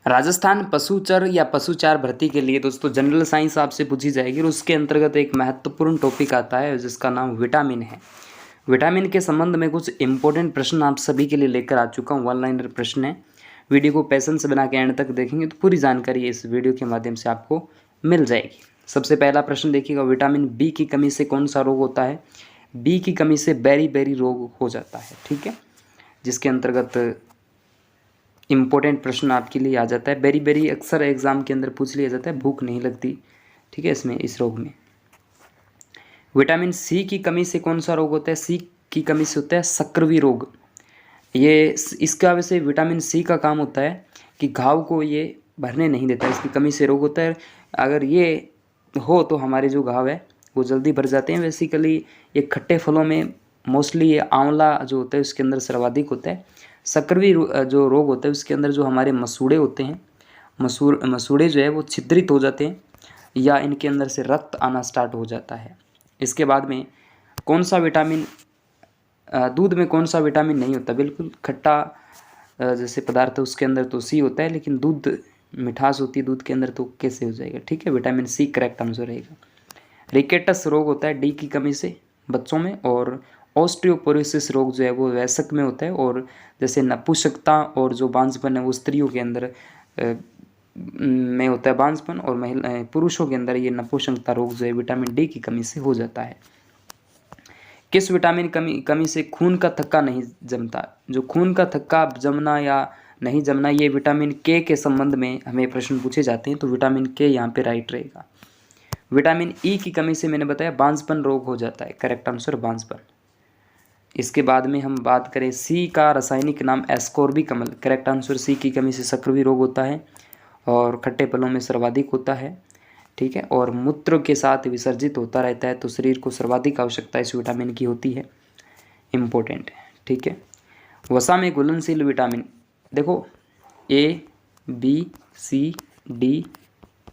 राजस्थान पशुचर या पशुचार भर्ती के लिए दोस्तों जनरल साइंस आपसे पूछी जाएगी और उसके अंतर्गत एक महत्वपूर्ण टॉपिक आता है जिसका नाम विटामिन है। विटामिन के संबंध में कुछ इंपॉर्टेंट प्रश्न आप सभी के लिए लेकर आ चुका हूँ। वन लाइनर प्रश्न है। वीडियो को पैसेंस से बना के एंड तक देखेंगे तो पूरी जानकारी इस वीडियो के माध्यम से आपको मिल जाएगी। सबसे पहला प्रश्न देखिएगा, विटामिन बी की कमी से कौन सा रोग होता है? बी की कमी से बेरी रोग हो जाता है, ठीक है, जिसके अंतर्गत इम्पोर्टेंट प्रश्न आपके लिए आ जाता है। बेरी अक्सर एग्जाम के अंदर पूछ लिया जाता है, भूख नहीं लगती, ठीक है, इस रोग में। विटामिन सी की कमी से कौन सा रोग होता है? सी की कमी से होता है सक्रिय रोग। ये इसका वैसे विटामिन सी का काम होता है कि घाव को ये भरने नहीं देता, इसकी कमी से रोग होता है। अगर ये हो तो हमारे जो घाव है वो जल्दी भर जाते हैं। बेसिकली ये खट्टे फलों में मोस्टली ये आंवला जो होता है उसके अंदर सर्वाधिक होता है। सक्रिय जो रोग होता है उसके अंदर जो हमारे मसूड़े होते हैं, मसूड़े जो है वो छिद्रित हो जाते हैं या इनके अंदर से रक्त आना स्टार्ट हो जाता है। इसके बाद में कौन सा विटामिन, दूध में कौन सा विटामिन नहीं होता? बिल्कुल खट्टा जैसे पदार्थ है उसके अंदर तो सी होता है, लेकिन दूध मिठास होती है दूध के अंदर, तो कैसे हो जाएगा? ठीक है, विटामिन सी करेक्ट आंसर रहेगा। रिकेटस रोग होता है डी की कमी से बच्चों में, और ऑस्टियोपोरोसिस रोग जो है वो वयस्क में होता है। और जैसे नपुंसकता और जो बांझपन है वो स्त्रियों के अंदर में होता है बांझपन, और महिला पुरुषों के अंदर ये नपुंसकता रोग जो है विटामिन डी की कमी से हो जाता है। किस विटामिन कमी से खून का थक्का नहीं जमता? जो खून का थक्का जमना या नहीं जमना, ये विटामिन के संबंध में हमें प्रश्न पूछे जाते हैं, तो विटामिन के यहाँ पे राइट रहेगा। विटामिन ई की कमी से मैंने बताया बांझपन रोग हो जाता है, करेक्ट आंसर बांझपन। इसके बाद में हम बात करें सी का रासायनिक नाम एस्कोर्बिक अम्ल, करेक्ट आंसर सी की कमी से सक्रिय रोग होता है और खट्टे फलों में सर्वाधिक होता है, ठीक है, और मूत्र के साथ विसर्जित होता रहता है, तो शरीर को सर्वाधिक आवश्यकता इस विटामिन की होती है, इम्पोर्टेंट है, ठीक है। वसा में घुलनशील विटामिन देखो A B C D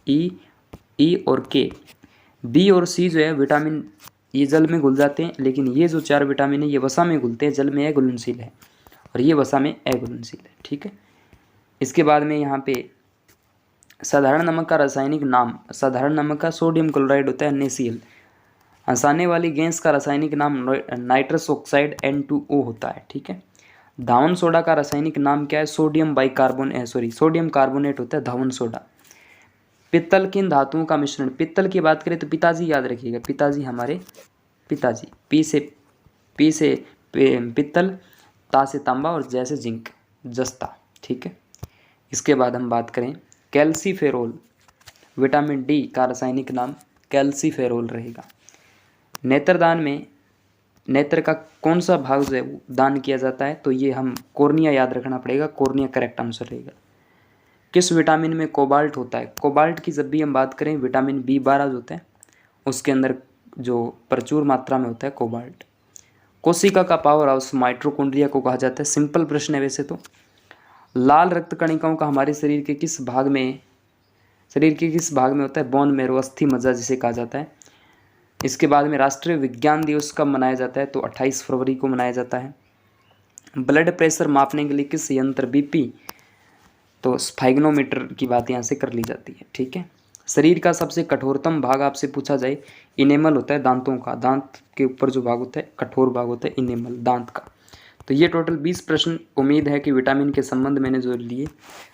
E और के। बी और सी जो है विटामिन ये जल में घुल जाते हैं, लेकिन ये जो चार विटामिन है ये वसा में घुलते हैं, जल में अघुलनशील है और ये वसा में अघुलनशील है, ठीक है। इसके बाद में यहाँ पे साधारण नमक का रासायनिक नाम, साधारण नमक का सोडियम क्लोराइड होता है NaCl। हंसाने वाली गैस का रासायनिक नाम नाइट्रस ऑक्साइड N2O होता है, ठीक है। धावन सोडा का रासायनिक नाम क्या है? सोडियम कार्बोनेट होता है धावन सोडा। पित्तल किन धातुओं का मिश्रण? पित्तल की बात करें तो पिताजी याद रखिएगा, पिताजी हमारे पिताजी, पी से पित्तल, ता से तांबा और जै से जिंक, जस्ता, ठीक है। इसके बाद हम बात करें कैल्सीफेरोल, विटामिन डी का रासायनिक नाम कैल्सीफेरोल रहेगा। नेत्रदान में नेत्र का कौन सा भाग जो है वो दान किया जाता है? तो ये हम कॉर्निया याद रखना पड़ेगा, कॉर्निया करेक्ट आंसर रहेगा। किस विटामिन में कोबाल्ट होता है? कोबाल्ट की जब भी हम बात करें विटामिन B12 जो होता है उसके अंदर जो प्रचुर मात्रा में होता है कोबाल्ट। कोशिका का पावर हाउस माइटोकॉन्ड्रिया को कहा जाता है, सिंपल प्रश्न है वैसे तो। लाल रक्त कणिकाओं का हमारे शरीर के किस भाग में होता है? बोन मैरो, अस्थि मज्जा जिसे कहा जाता है। इसके बाद में राष्ट्रीय विज्ञान दिवस कब मनाया जाता है? तो 28 फरवरी को मनाया जाता है। ब्लड प्रेशर मापने के लिए किस यंत्र BP, तो स्फाइग्नोमीटर की बात यहाँ से कर ली जाती है, ठीक है। शरीर का सबसे कठोरतम भाग आपसे पूछा जाए, इनेमल होता है दांतों का, दांत के ऊपर जो भाग होता है कठोर भाग होता है इनेमल दांत का। तो ये टोटल 20 प्रश्न उम्मीद है कि विटामिन के संबंध मैंने जो लिए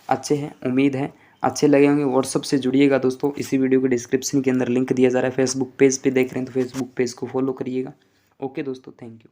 अच्छे हैं, उम्मीद है अच्छे लगे होंगे। व्हाट्सअप से जुड़िएगा दोस्तों, इसी वीडियो के डिस्क्रिप्शन के अंदर लिंक दिया जा रहा है। फेसबुक पेज पे देख रहे हैं तो फेसबुक पेज को फॉलो करिएगा। ओके दोस्तों, थैंक यू।